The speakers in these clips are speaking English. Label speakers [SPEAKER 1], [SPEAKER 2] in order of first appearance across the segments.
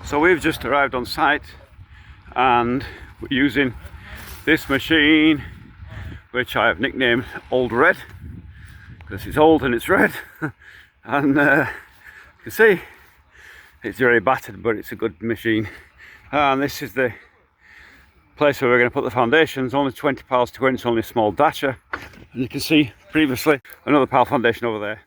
[SPEAKER 1] So we've just arrived on site and we're using this machine, which I have nicknamed Old Red because it's old and it's red. And you can see it's very battered, but it's a good machine. And this is the place where we're going to put the foundations. Only 20 piles to go in, it's only a small dasher. And you can see previously another pile foundation over there.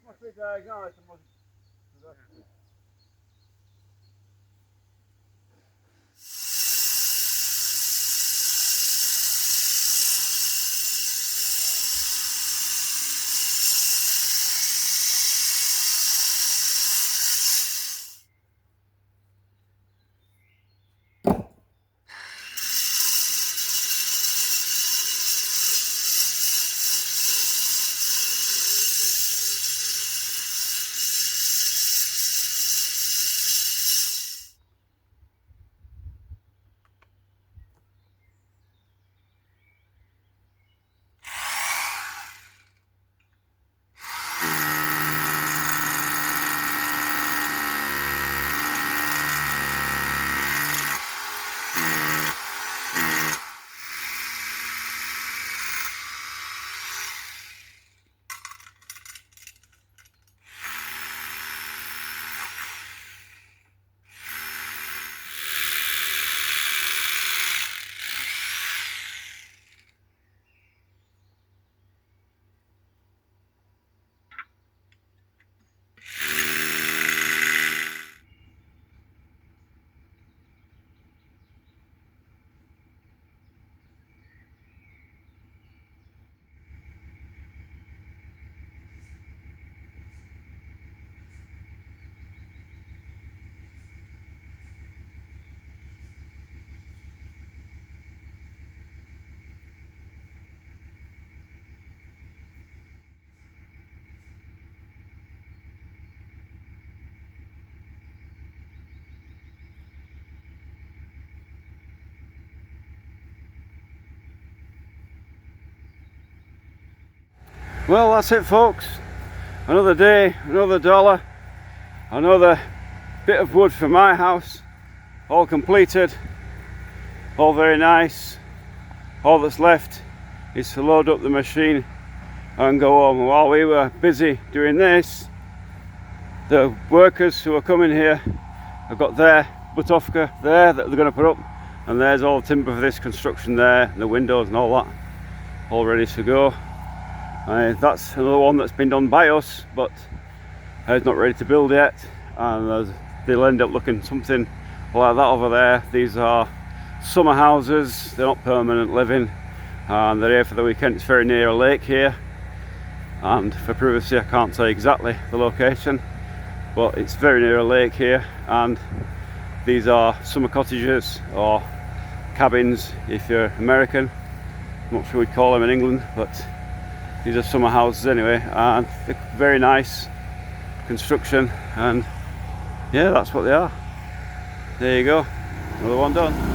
[SPEAKER 1] must be diagonal. Well, that's it, folks. Another day, another dollar, another bit of wood for my house, all completed, all very nice. All that's left is to load up the machine and go home. While we were busy doing this, the workers who are coming here have got their budka there that they're going to put up, and there's all the timber for this construction there, and the windows and all that, all ready to go. That's another one that's been done by us, but it's not ready to build yet, and they'll end up looking something like that over there. These are summer houses, they're not permanent living, and they're here for the weekend. It's very near a lake here, and for privacy I can't say exactly the location, but it's very near a lake here. And these are summer cottages, or cabins if you're American. I'm not sure we'd call them in England, but these are summer houses anyway, and they're very nice construction, and yeah, that's what they are. There you go, another one done.